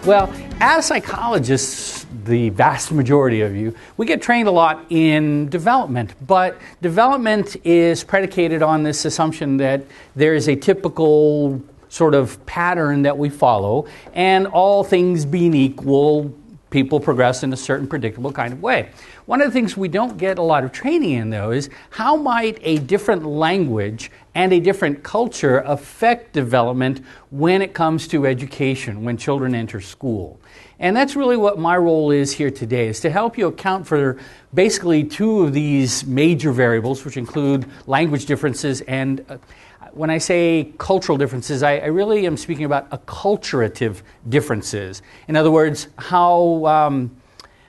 Well, as psychologists, the vast majority of you, we get trained a lot in development, but development is predicated on this assumption that there is a typical sort of pattern that we follow, and all things being equal, people progress in a certain predictable kind of way. One of the things we don't get a lot of training in, though, is how might a different language and a different culture affect development when it comes to education, when children enter school. And that's really what my role is here today, is to help you account for basically two of these major variables, which include language differences and when I say cultural differences, I really am speaking about acculturative differences. In other words, how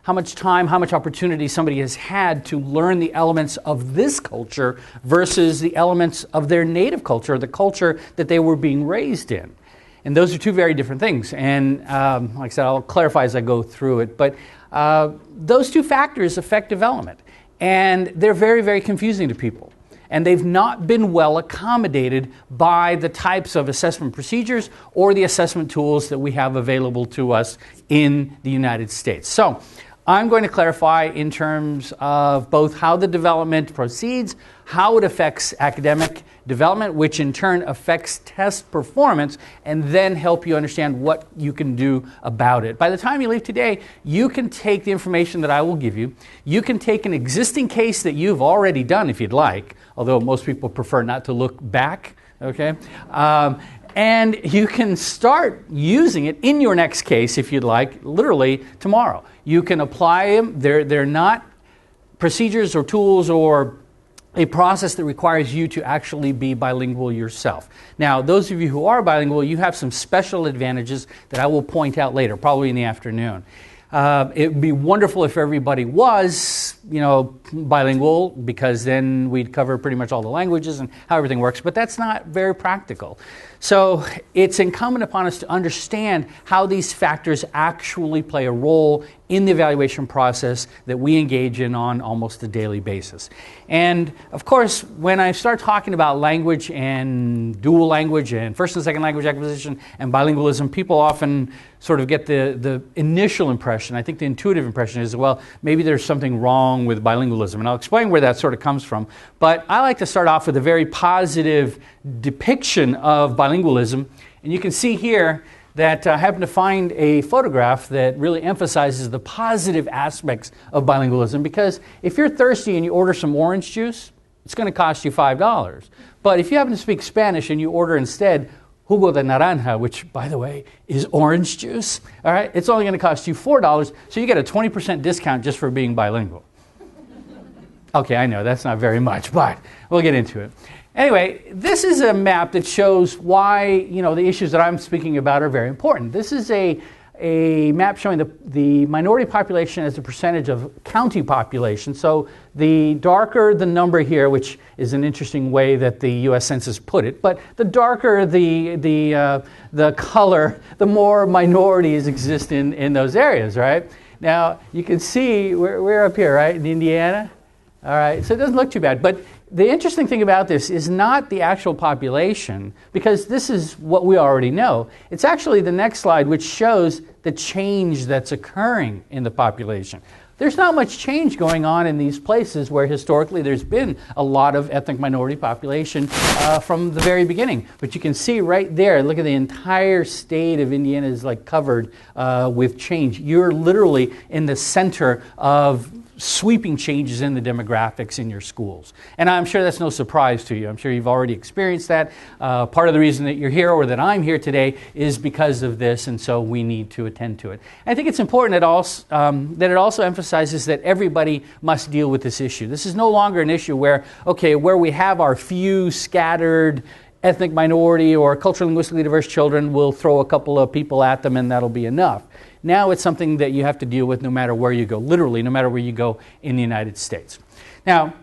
much time, how much opportunity somebody has had to learn the elements of this culture versus the elements of their native culture, the culture that they were being raised in. And those are two very different things. And like I said, I'll clarify as I go through it. But those two factors affect development. And they're very, very confusing to people. And they've not been well accommodated by the types of assessment procedures or the assessment tools that we have available to us in the United States. So I'm going to clarify in terms of both how the development proceeds, how it affects academic development, which in turn affects test performance, and then help you understand what you can do about it. By the time you leave today, you can take the information that I will give you. You can take an existing case that you've already done if you'd like, although most people prefer not to look back, okay? And you can start using it in your next case, if you'd like, literally tomorrow. You can apply them. They're not procedures or tools or a process that requires you to actually be bilingual yourself. Now, those of you who are bilingual, you have some special advantages that I will point out later, probably in the afternoon. It would be wonderful if everybody was, bilingual, because then we'd cover pretty much all the languages and how everything works, but that's not very practical. So it's incumbent upon us to understand how these factors actually play a role in the evaluation process that we engage in on almost a daily basis. And of course, when I start talking about language and dual language and first and second language acquisition and bilingualism, people often sort of get the initial impression, I think the intuitive impression is, well, maybe there's something wrong with bilingualism. And I'll explain where that sort of comes from. But I like to start off with a very positive depiction of bilingualism. And you can see here that I happen to find a photograph that really emphasizes the positive aspects of bilingualism, because if you're thirsty and you order some orange juice, it's going to cost you $5. But if you happen to speak Spanish and you order instead jugo de naranja, which, by the way, is orange juice, all right, it's only going to cost you $4, so you get a 20% discount just for being bilingual. Okay, I know, that's not very much, but we'll get into it. Anyway, this is a map that shows why, the issues that I'm speaking about are very important. This is a map showing the minority population as a percentage of county population. So the darker the number here, which is an interesting way that the U.S. Census put it, but the darker the color, the more minorities exist in those areas, right? Now, you can see we're up here, right, in Indiana. All right, so it doesn't look too bad. But the interesting thing about this is not the actual population, because this is what we already know. It's actually the next slide, which shows the change that's occurring in the population. There's not much change going on in these places where historically there's been a lot of ethnic minority population from the very beginning. But you can see right there, look at the entire state of Indiana is like covered with change. You're literally in the center of sweeping changes in the demographics in your schools. And I'm sure that's no surprise to you. I'm sure you've already experienced that. Part of the reason that you're here or that I'm here today is because of this, and so we need to attend to it. I think it's important that it also emphasizes that everybody must deal with this issue. This is no longer an issue where we have our few scattered ethnic minority or culturally linguistically diverse children, we'll throw a couple of people at them and that'll be enough. Now it's something that you have to deal with no matter where you go, literally no matter where you go in the United States. Now,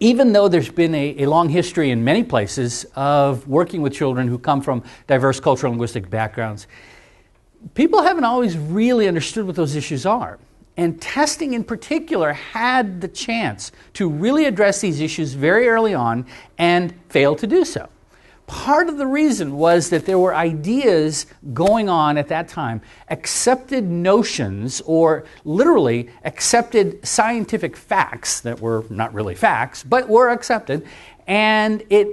even though there's been a long history in many places of working with children who come from diverse cultural linguistic backgrounds, people haven't always really understood what those issues are. And testing in particular had the chance to really address these issues very early on and failed to do so. part of the reason was that there were ideas going on at that time, accepted notions, or literally accepted scientific facts that were not really facts, but were accepted, and it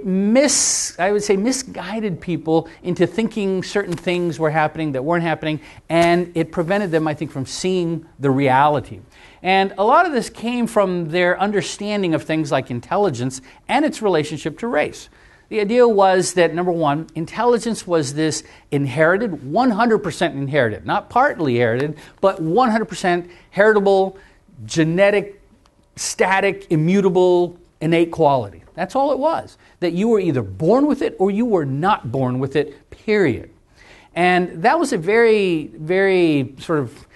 I would say misguided people into thinking certain things were happening that weren't happening, and it prevented them, I think, from seeing the reality. And a lot of this came from their understanding of things like intelligence and its relationship to race. The idea was that, number one, intelligence was this inherited, 100% inherited, not partly inherited, but 100% heritable, genetic, static, immutable, innate quality. That's all it was. That you were either born with it or you were not born with it, period. And that was a very, very sort of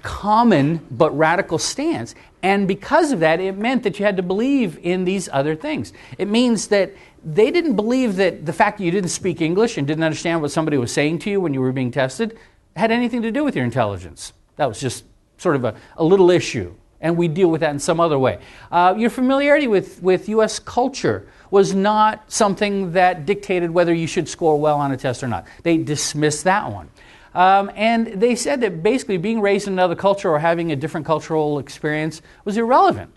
common but radical stance. And because of that, it meant that you had to believe in these other things. It means that they didn't believe that the fact that you didn't speak English and didn't understand what somebody was saying to you when you were being tested had anything to do with your intelligence. That was just sort of a little issue, and we deal with that in some other way. Your familiarity with U.S. culture was not something that dictated whether you should score well on a test or not. They dismissed that one. And they said that basically being raised in another culture or having a different cultural experience was irrelevant.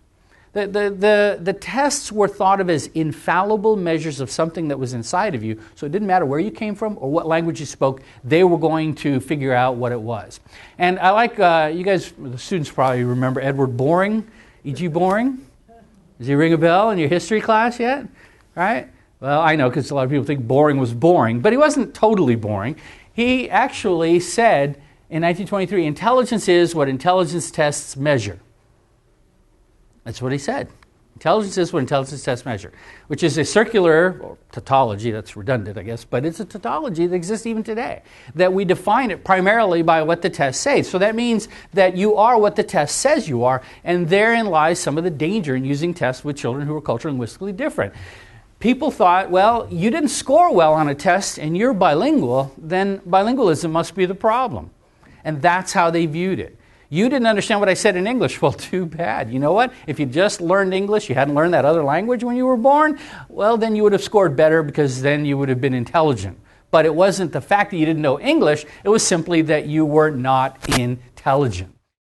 The tests were thought of as infallible measures of something that was inside of you, so it didn't matter where you came from or what language you spoke, they were going to figure out what it was. And I like, you guys, the students probably remember Edward Boring, E.G. Boring. Does he ring a bell in your history class yet? Right? Well, I know because a lot of people think boring was boring, but he wasn't totally boring. He actually said in 1923, intelligence is what intelligence tests measure. That's what he said. Intelligence is what intelligence tests measure, which is a circular or tautology, that's redundant, I guess, but it's a tautology that exists even today, that we define it primarily by what the test says. So that means that you are what the test says you are, and therein lies some of the danger in using tests with children who are culturally and linguistically different. People thought, well, you didn't score well on a test and you're bilingual, then bilingualism must be the problem. And that's how they viewed it. You didn't understand what I said in English. Well, too bad. You know what? If you just learned English, you hadn't learned that other language when you were born, well, then you would have scored better because then you would have been intelligent. But it wasn't the fact that you didn't know English, it was simply that you were not intelligent.